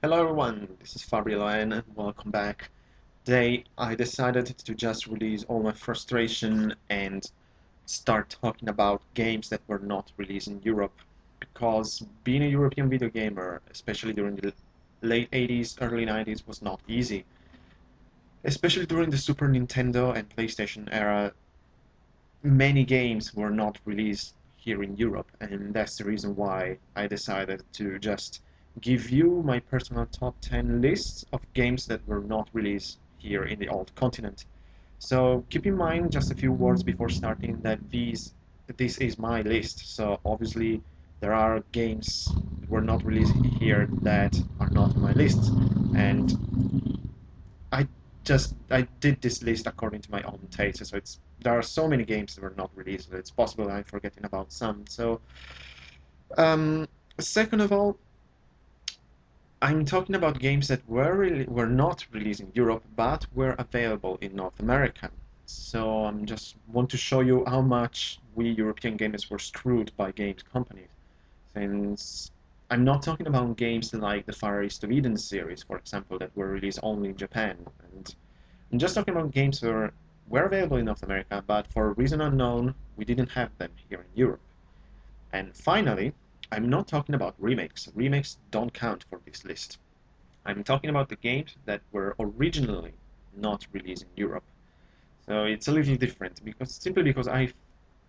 Hello everyone, this is Fabio and welcome back. Today I decided to just release all my frustration and start talking about games that were not released in Europe because being a European video gamer, especially during the late 80s, early 90s, was not easy. Especially during the Super Nintendo and PlayStation era, many games were not released here in Europe, and that's the reason why I decided to just give you my personal top 10 list of games that were not released here in the old continent. So keep in mind just a few words before starting that this is my list. So obviously there are games that were not released here that are not on my list, and I I did this list according to my own taste. So there are so many games that were not released. It's possible I'm forgetting about some. So um, second of all, I'm talking about games that were not released in Europe but were available in North America. So I just want to show you how much we European gamers were screwed by games companies. Since I'm not talking about games like the Far East of Eden series, for example, that were released only in Japan, and I'm just talking about games that were available in North America, but for a reason unknown, we didn't have them here in Europe. And finally, I'm not talking about remakes. Remakes don't count for this list. I'm talking about the games that were originally not released in Europe. So it's a little different because simply because I'm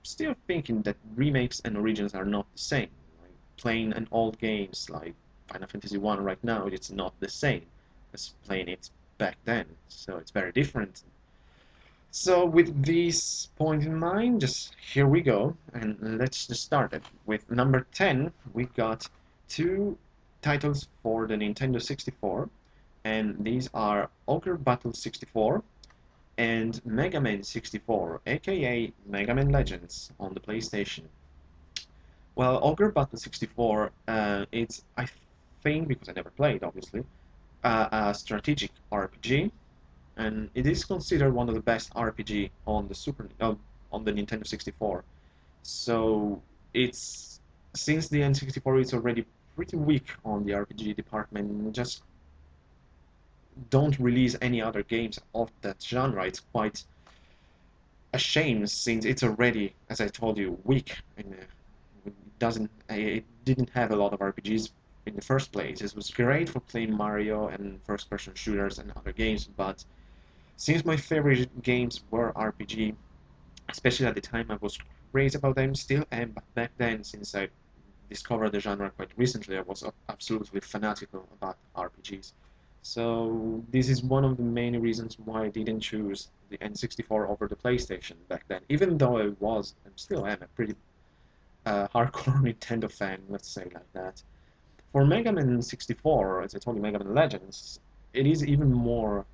still thinking that remakes and originals are not the same. Like playing an old games like Final Fantasy 1 right now, it's not the same as playing it back then. So it's very different. So with this point in mind, just here we go, and let's just start it. With number 10, we got two titles for the Nintendo 64, and these are Ogre Battle 64 and Mega Man 64, aka Mega Man Legends on the PlayStation. Well, Ogre Battle 64, it's, I think, because I never played, obviously, a strategic RPG, and it is considered one of the best RPG on the on the Nintendo 64. So it's since the N64 is already pretty weak on the RPG department, just don't release any other games of that genre. It's quite a shame since it's already, as I told you, weak and it didn't have a lot of RPGs in the first place. It was great for playing Mario and first-person shooters and other games, but since my favorite games were RPG, especially at the time I was crazy about them, still am, but back then, since I discovered the genre quite recently, I was absolutely fanatical about RPGs. So this is one of the main reasons why I didn't choose the N64 over the PlayStation back then, even though I was, and still am, a pretty hardcore Nintendo fan, let's say like that. For Mega Man 64, as I told you, Mega Man Legends, it is even more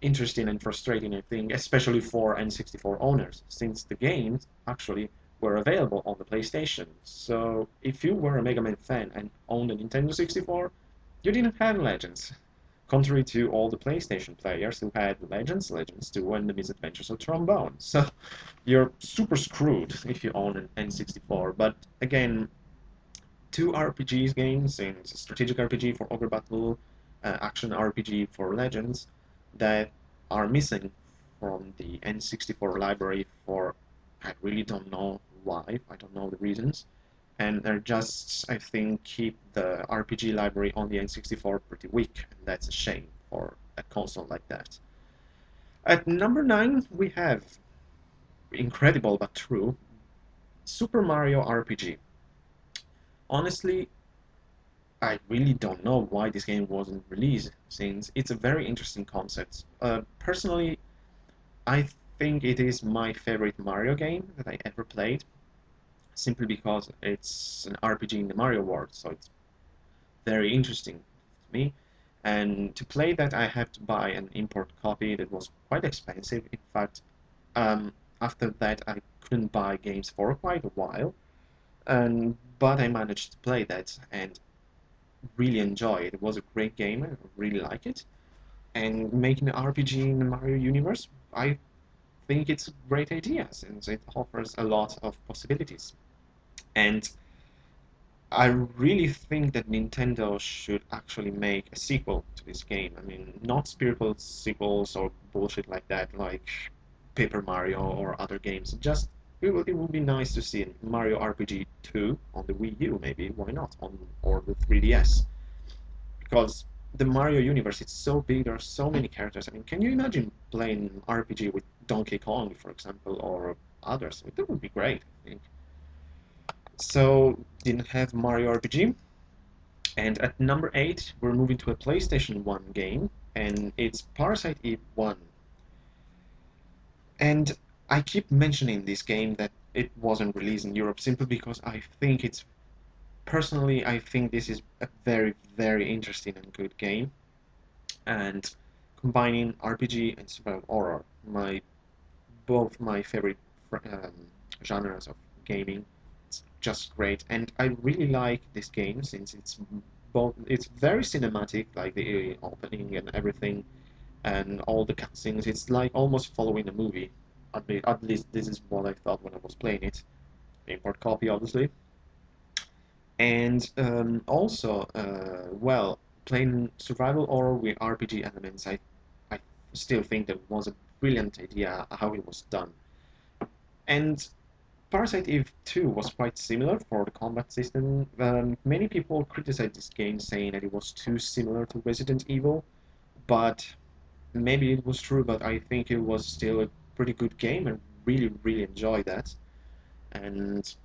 interesting and frustrating, I think, especially for N64 owners, since the games actually were available on the PlayStation. So if you were a Mega Man fan and owned a Nintendo 64, you didn't have Legends, contrary to all the PlayStation players who had Legends, Legends 2, and the Misadventures of Trombone. So you're super screwed if you own an N64. But again, two RPGs games, and strategic RPG for Ogre Battle, action RPG for Legends, that are missing from the N64 library for I really don't know why, I don't know the reasons, and they're just, I think, keep the RPG library on the N64 pretty weak, and that's a shame for a console like that. At number 9, we have, incredible but true, Super Mario RPG. Honestly, I really don't know why this game wasn't released, since it's a very interesting concept. Personally, I think it is my favorite Mario game that I ever played, simply because it's an RPG in the Mario world, so it's very interesting to me. And to play that, I had to buy an import copy that was quite expensive. In fact, um, after that, I couldn't buy games for quite a while, and but I managed to play that and really enjoy it. It was a great game. I really like it. And making an RPG in the Mario universe, I think it's a great idea since it offers a lot of possibilities. And I really think that Nintendo should actually make a sequel to this game. I mean, not spiritual sequels or bullshit like that, like Paper Mario or other games. Just it would be nice to see Mario RPG 2 on the Wii U, maybe. Why not? On or the 3DS, because the Mario universe is so big. There are so many characters. I mean, can you imagine playing RPG with Donkey Kong, for example, or others? That would be great, I think. So didn't have Mario RPG. And at number 8, we're moving to a PlayStation 1 game, and it's Parasite Eve 1. And I keep mentioning this game that it wasn't released in Europe simply because personally, I think this is a very, very interesting and good game. And combining RPG and survival horror, both my favorite um, genres of gaming. It's just great, and I really like this game since it's very cinematic, like the opening and everything, and all the cutscenes. It's like almost following a movie. At least this is what I thought when I was playing it. Import copy, obviously, and also, well, playing survival horror with RPG elements. I still think that was a brilliant idea how it was done. And Parasite Eve 2 was quite similar for the combat system. Many people criticized this game saying that it was too similar to Resident Evil, but maybe it was true, but I think it was still a pretty good game and really, really enjoyed that. And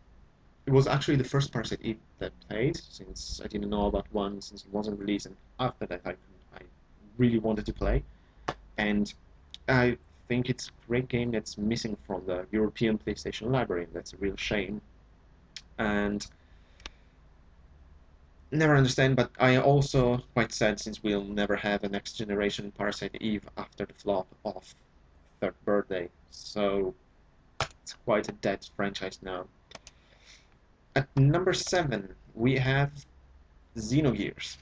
it was actually the first Parasite Eve that I played, since I didn't know about one since it wasn't released, and after that I really wanted to play. And I think it's a great game that's missing from the European PlayStation library. That's a real shame. And never understand, but I also quite sad since we'll never have a next generation Parasite Eve after the flop of Third Birthday. So it's quite a dead franchise now. At number 7, we have Xenogears.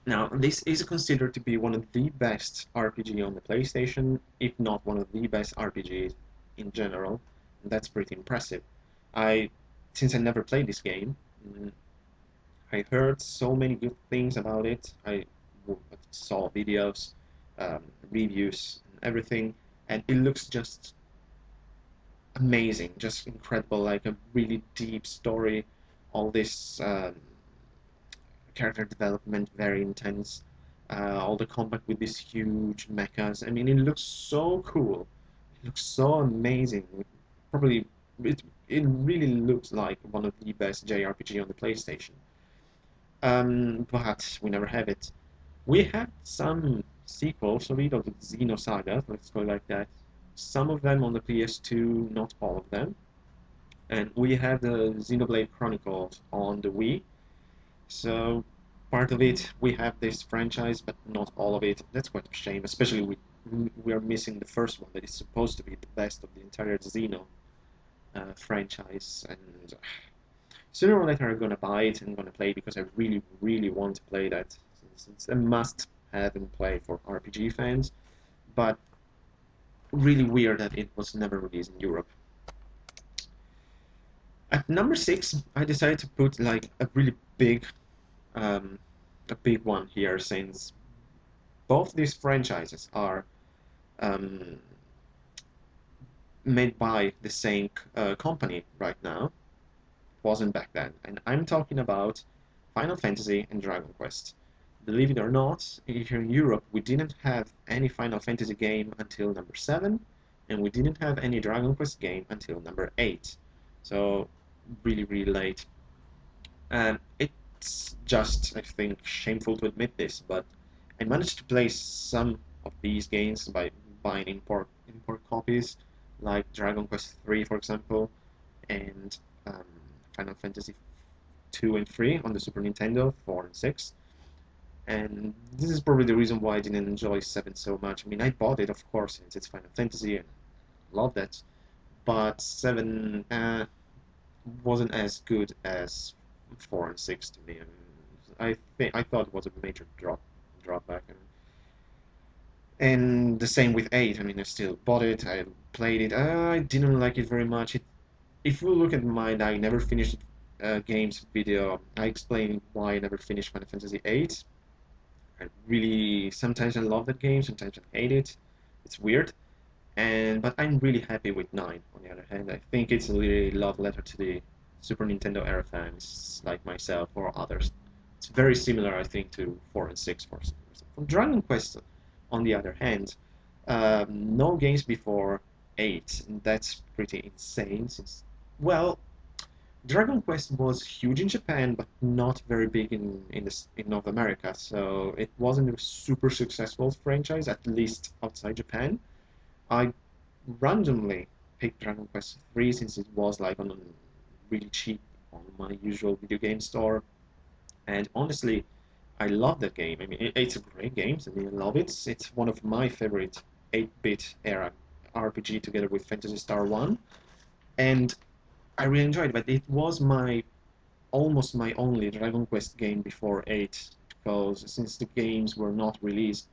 Now, this is considered to be one of the best RPG on the PlayStation, if not one of the best RPGs in general. And that's pretty impressive. I, since I never played this game, I heard so many good things about it. I saw videos, reviews, and everything, and it looks just amazing, just incredible, like a really deep story. All this character development, very intense. All the combat with these huge mechas. I mean, it looks so cool. It looks so amazing. Probably, it really looks like one of the best JRPG on the PlayStation. But we never have it. We had some sequels of it, of the Xenosaga, let's call it like that. Some of them on the PS2, not all of them. And we have the Xenoblade Chronicles on the Wii. So part of it, we have this franchise, but not all of it. That's quite a shame, especially we are missing the first one that is supposed to be the best of the entire Xeno franchise. And sooner or later I'm gonna buy it and gonna play it because I really, really want to play that. It's a must-have and play for RPG fans, but really weird that it was never released in Europe. At number 6, I decided to put like um, a big one here, since both these franchises are um, made by the same company right now. Wasn't back then, and I'm talking about Final Fantasy and Dragon Quest. Believe it or not, here in Europe we didn't have any Final Fantasy game until number 7, and we didn't have any Dragon Quest game until number 8. So really, really late. And it's just, I think, shameful to admit this, but I managed to play some of these games by buying import copies, like Dragon Quest 3, for example, and um, Final Fantasy 2 and 3 on the Super Nintendo, 4 and 6. And this is probably the reason why I didn't enjoy 7 so much. I mean, I bought it, of course, since it's Final Fantasy and loved it, but 7 wasn't as good as 4 and 6 to me. I thought it was a major drawback. And the same with 8. I mean, I still bought it, I played it. I didn't like it very much. If you look at mine, I never finished it games video, I explained why I never finished Final Fantasy VIII. I really, sometimes I love that game, sometimes I hate it. It's weird. But I'm really happy with 9. On the other hand, I think it's a really love letter to the Super Nintendo era fans like myself or others. It's very similar, I think, to 4 and 6 for some reason. From Dragon Quest, on the other hand, no games before 8, and that's pretty insane since, well, Dragon Quest was huge in Japan, but not very big in North America, so it wasn't a super successful franchise, at least outside Japan. I randomly picked Dragon Quest 3 since it was like on really cheap on my usual video game store, and honestly, I love that game. I mean, it's a great game. I mean, I love it. It's one of my favorite 8-bit era RPG together with Phantasy Star 1, and I really enjoyed it. But it was my almost my only Dragon Quest game before 8, because since the games were not released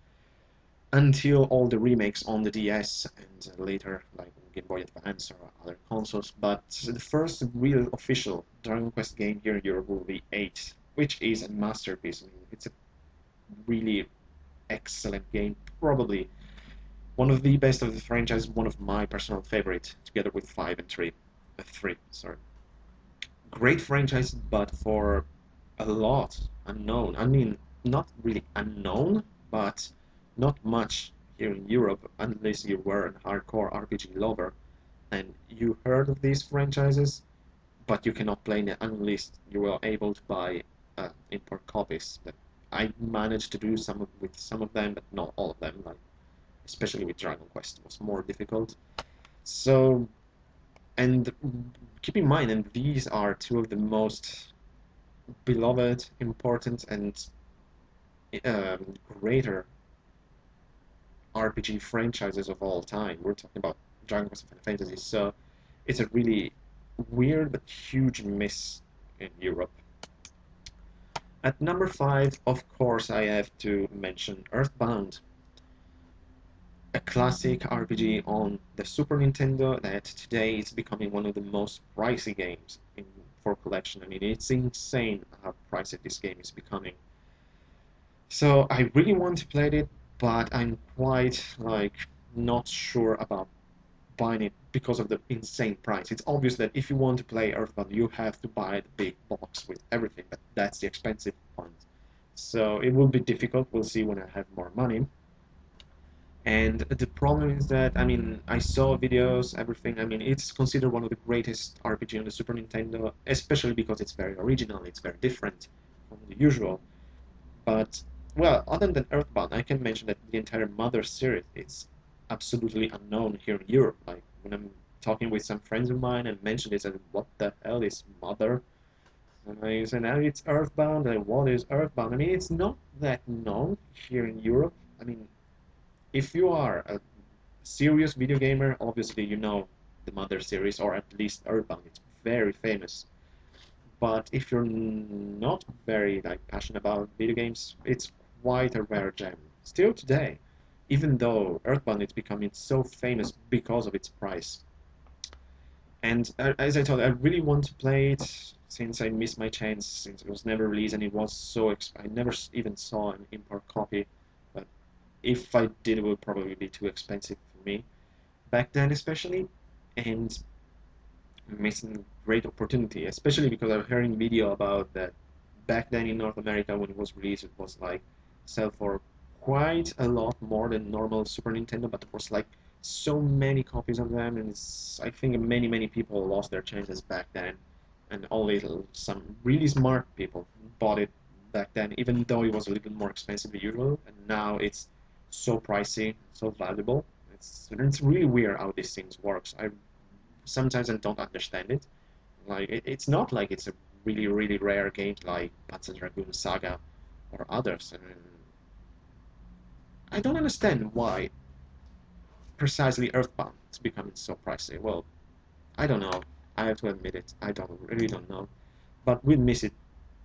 until all the remakes on the DS and later like Game Boy Advance or other consoles. But the first real official Dragon Quest game here in Europe will be 8, which is a masterpiece. I mean, it's a really excellent game, probably one of the best of the franchise, one of my personal favorite, together with 5 and 3. 3, sorry. Great franchise, but for a lot unknown. I mean, not really unknown, but not much here in Europe unless you were a hardcore RPG lover and you heard of these franchises, but you cannot play them unless you were able to buy import copies. But I managed to do with some of them, but not all of them. Like especially with Dragon Quest, it was more difficult. So, and keep in mind, and these are two of the most beloved, important, and greater RPG franchises of all time. We're talking about Dragon Quest and Final Fantasy, so it's a really weird but huge miss in Europe. At number 5, of course, I have to mention Earthbound, a classic RPG on the Super Nintendo that today is becoming one of the most pricey games for collection. I mean, it's insane how pricey this game is becoming. So I really want to play it, but I'm quite like not sure about buying it because of the insane price. It's obvious that if you want to play Earthbound, you have to buy the big box with everything, but that's the expensive one. So it will be difficult. We'll see when I have more money. And the problem is that, I mean, I saw videos, everything. I mean, it's considered one of the greatest RPG on the Super Nintendo, especially because it's very original, it's very different from the usual. But, well, other than Earthbound, I can mention that the entire Mother series is absolutely unknown here in Europe. Like, when I'm talking with some friends of mine and mention this, and what the hell is Mother? And I say, now it's Earthbound, and what is Earthbound? I mean, it's not that known here in Europe. I mean, if you are a serious video gamer, obviously you know the Mother series, or at least Earthbound. It's very famous. But if you're not very like passionate about video games, it's quite a rare gem. Still today, even though Earthbound is becoming so famous because of its price. And as I told you, I really want to play it since I missed my chance, since it was never released and it was so I never even saw an import copy. But if I did, it would probably be too expensive for me back then, especially. And missing great opportunity, especially because I'm hearing video about that back then in North America when it was released, it was like sell for quite a lot more than normal Super Nintendo, but it was like so many copies of them, and I think many people lost their chances back then, and only some really smart people bought it back then, even though it was a little more expensive than usual, and now it's so pricey, so valuable. It's really weird how these things works. I sometimes I don't understand it. Like it's not like it's a really rare game like Panzer Dragoon Saga or others. And I don't understand why precisely Earthbound is becoming so pricey. Well, I don't know. I have to admit it. I don't know. But we miss it.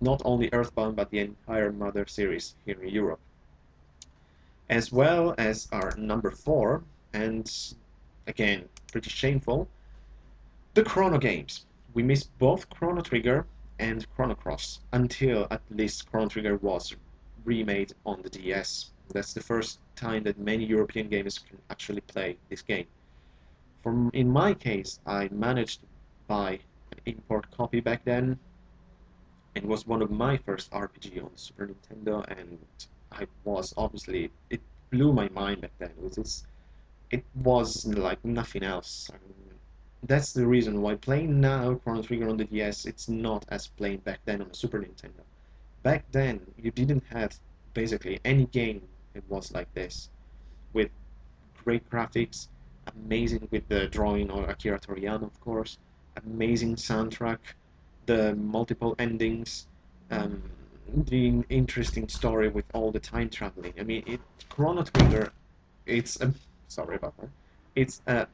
Not only Earthbound, but the entire Mother series here in Europe, as well as our number 4, and again pretty shameful, the Chrono games. We missed both Chrono Trigger and Chrono Cross until at least Chrono Trigger was remade on the DS. That's the first time that many European gamers can actually play this game. In my case, I managed to buy an import copy back then. It was one of my first RPG on Super Nintendo, and I was obviously it blew my mind back then. It was like nothing else. I mean, that's the reason why playing now Chrono Trigger on the DS, it's not as playing back then on the Super Nintendo. Back then, you didn't have basically any game that was like this, with great graphics, amazing with the drawing of Akira Toriyama, of course, amazing soundtrack, the multiple endings, um, the interesting story with all the time traveling. I mean, Chrono Trigger, it's a, sorry about that, it's a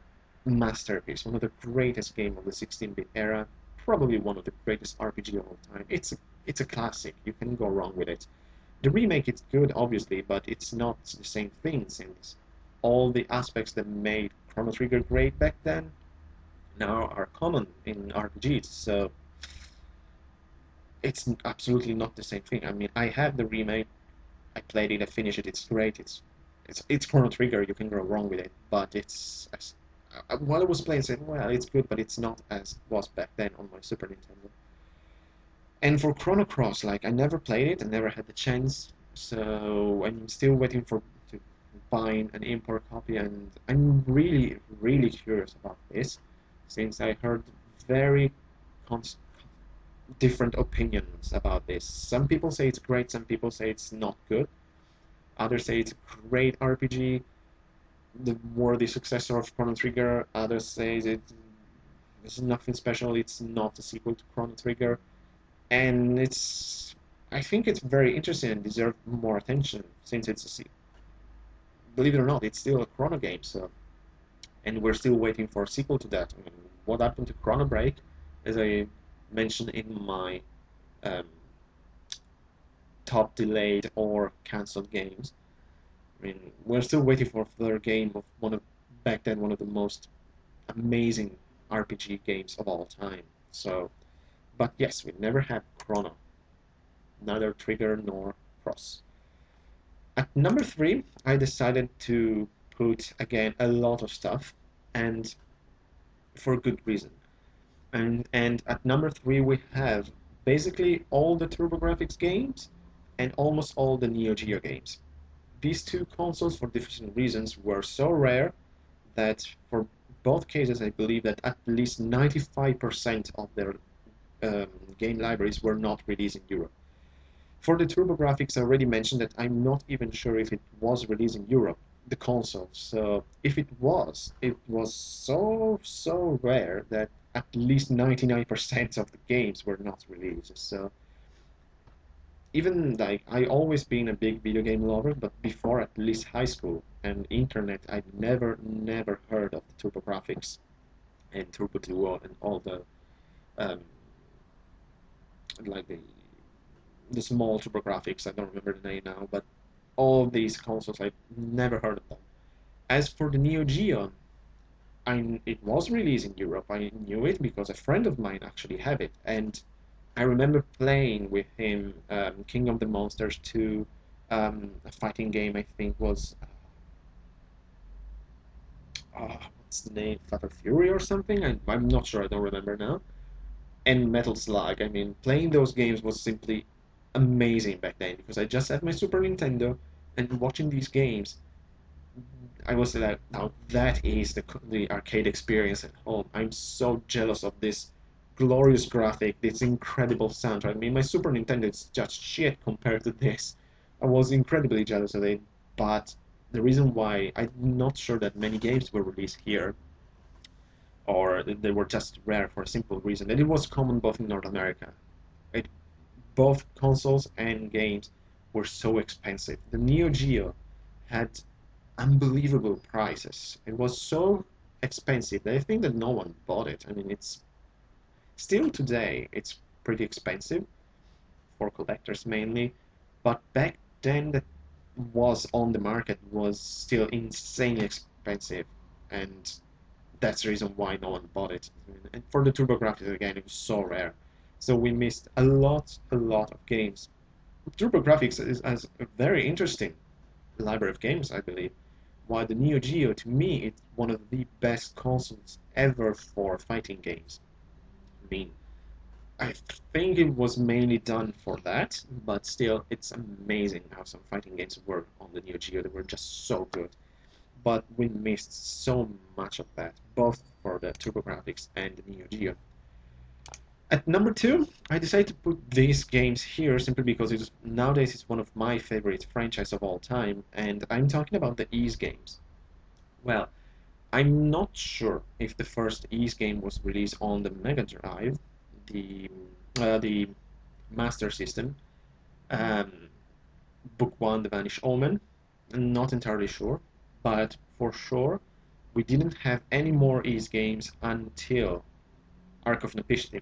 masterpiece, one of the greatest games of the 16-bit era, probably one of the greatest RPG of all time. It's a classic. You can go wrong with it. The remake is good, obviously, but it's not the same thing since all the aspects that made Chrono Trigger great back then now are common in RPGs. So it's absolutely not the same thing. I mean, I have the remake. I played it. I finished it. It's great. It's Chrono Trigger. You can go wrong with it, but while I was playing, I said, well, it's good, but it's not as it was back then on my Super Nintendo. And for Chrono Cross, like I never played it, I never had the chance, so I'm still waiting for to buying an import copy, and I'm really, really curious about this, since I heard very cons different opinions about this. Some people say it's great, some people say it's not good, others say it's a great RPG, the worthy successor of Chrono Trigger, others say it's nothing special, it's not a sequel to Chrono Trigger. And I think it's very interesting and deserves more attention since believe it or not, it's still a Chrono game. So, and we're still waiting for a sequel to that. I mean, what happened to Chrono Break, as I mentioned in my um, top delayed or cancelled games. I mean, we're still waiting for another game of back then one of the most amazing RPG games of all time. So, but yes, we never had Chrono, neither Trigger nor Cross. At number three, I decided to put again a lot of stuff, and for good reason. And at number three, we have basically all the TurboGrafx games and almost all the Neo Geo games. These two consoles, for different reasons, were so rare that for both cases, I believe that at least 95% of their um, game libraries were not released in Europe. For the TurboGrafx, I already mentioned that I'm not even sure if it was released in Europe, the console. So if it was so rare that at least 99% of the games were not released. So even like I always been a big video game lover, but before at least high school and internet, I'd never heard of the TurboGrafx and Turbo Duo and all the um, like the small TurboGrafx. I don't remember the name now, but all these consoles, I've never heard of them. As for the Neo Geo, it was released in Europe. I knew it because a friend of mine actually had it, and I remember playing with him King of the Monsters 2, a fighting game I think was what's the name, Fatal Fury or something. I'm not sure. I don't remember now. And Metal Slug. I mean, playing those games was simply amazing back then because I just had my Super Nintendo and watching these games I was like, now that is the arcade experience at home. I'm so jealous of this glorious graphic, this incredible soundtrack. I mean, my Super Nintendo is just shit compared to this. I was incredibly jealous of it, but the reason why I'm not sure that many games were released here, or they were just rare for a simple reason that it was common both in North America. It, both consoles and games were so expensive. The Neo Geo had unbelievable prices. It was so expensive that I think that no one bought it. I mean, it's still today it's pretty expensive for collectors mainly, but back then that was on the market was still insanely expensive, and that's the reason why no one bought it. And for the TurboGrafx again, it was so rare. So we missed a lot of games. TurboGrafx has a very interesting library of games, I believe. While the Neo Geo, to me, it's one of the best consoles ever for fighting games. I mean, I think it was mainly done for that, but still, it's amazing how some fighting games work on the Neo Geo. They were just so good. But we missed so much of that, both for the TurboGrafx and the Neo Geo. At number two, I decided to put these games here simply because nowadays it's one of my favorite franchises of all time, and I'm talking about the Ys games. Well, I'm not sure if the first Ys game was released on the Mega Drive, the Master System, um, Book 1, The Vanished Omen. I'm not entirely sure, but for sure, we didn't have any more Ys games until Ark of Napishtim,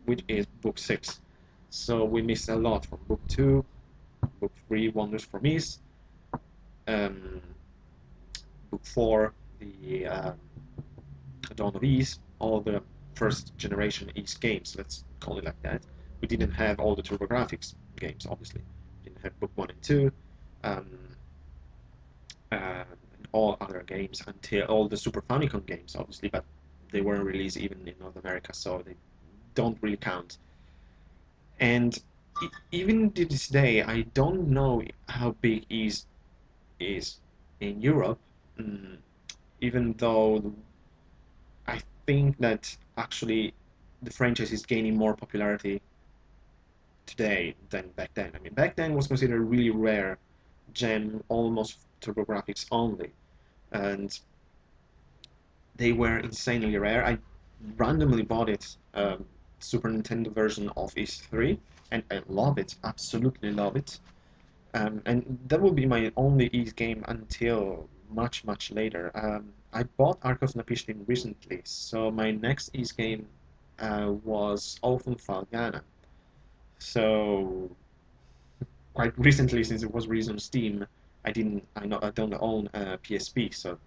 which is Book 6. So we missed a lot from Book 2, Book 3, Wonders from Ys, um, Book 4, the Dawn of Ys, all the first generation Ys games, let's call it like that. We didn't have all the TurboGrafx games, obviously. We didn't have Book 1 and 2, um, and all other games until all the Super Famicom games, obviously, but they weren't released even in North America, so they don't really count. And even to this day, I don't know how big is in Europe, mm, even though I think that actually the franchise is gaining more popularity today than back then. I mean, back then was considered a really rare gem, almost TurboGrafx only, and they were insanely rare. I randomly bought it, Super Nintendo version of Ys 3, and I love it, absolutely love it. And that will be my only Ys game until much, much later. I bought Ark of Napishtim recently, so my next Ys game was Oath Falgana. So quite recently, since it was released on Steam, I don't own a PSP, so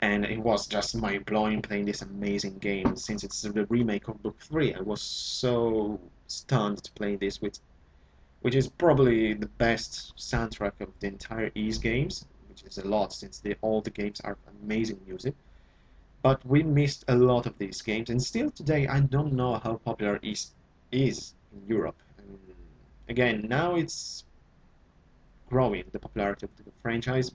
and it was just mind-blowing playing this amazing game. Since it's the remake of Book 3, I was so stunned to play this with, which is probably the best soundtrack of the entire Ys games, which is a lot since all the games are amazing music. But we missed a lot of these games, and still today I don't know how popular Ys is in Europe. Again, now it's growing, the popularity of the franchise.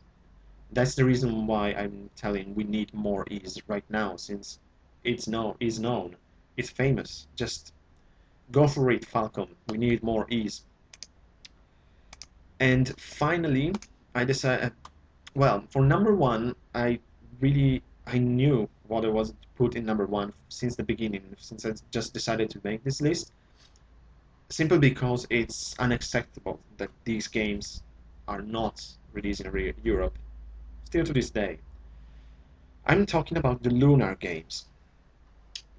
That's the reason why I'm telling we need more Ys right now, since is known, it's famous. Just go for it, Falcon. We need more Ys. And finally, I decided, well, for number one, I knew what I was to put in number one since the beginning, since I just decided to make this list, simply because it's unacceptable that these games are not released in Europe, still to this day. I'm talking about the Lunar games.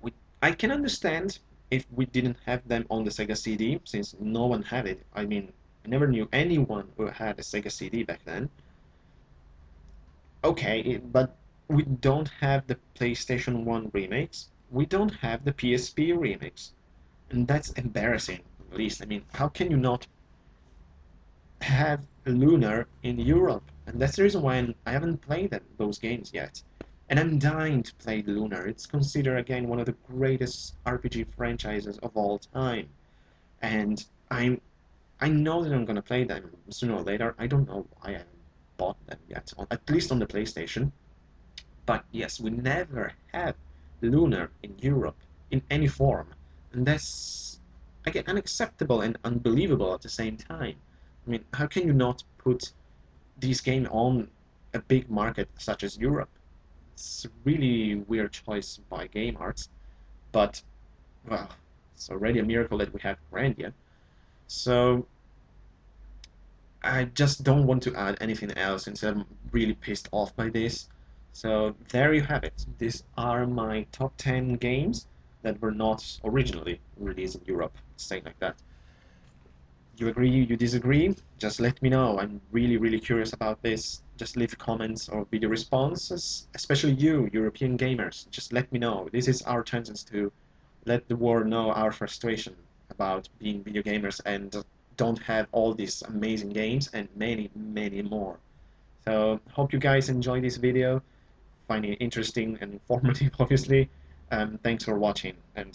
We, I can understand if we didn't have them on the Sega CD, since no one had it. I mean, I never knew anyone who had a Sega CD back then. Okay, but we don't have the PlayStation 1 remakes. We don't have the PSP remakes. And that's embarrassing, at least. I mean, how can you not have Lunar in Europe? And that's the reason why I haven't played those games yet. And I'm dying to play Lunar. It's considered, again, one of the greatest RPG franchises of all time. And I know that I'm gonna play them sooner or later. I don't know why I haven't bought them yet, at least on the PlayStation. But yes, we never had Lunar in Europe in any form, and that's again unacceptable and unbelievable at the same time. I mean, how can you not put these games on a big market such as Europe? It's a really weird choice by Game Arts, but well, it's already a miracle that we have Grandia. So I just don't want to add anything else since I'm really pissed off by this. So there you have it. These are my top 10 games that were not originally released in Europe. Say like that. You agree, you disagree? Just let me know. I'm really, really curious about this. Just leave comments or video responses, especially you, European gamers. Just let me know. This is our chances to let the world know our frustration about being video gamers and don't have all these amazing games and many, many more. So hope you guys enjoy this video, find it interesting and informative, obviously. Thanks for watching, and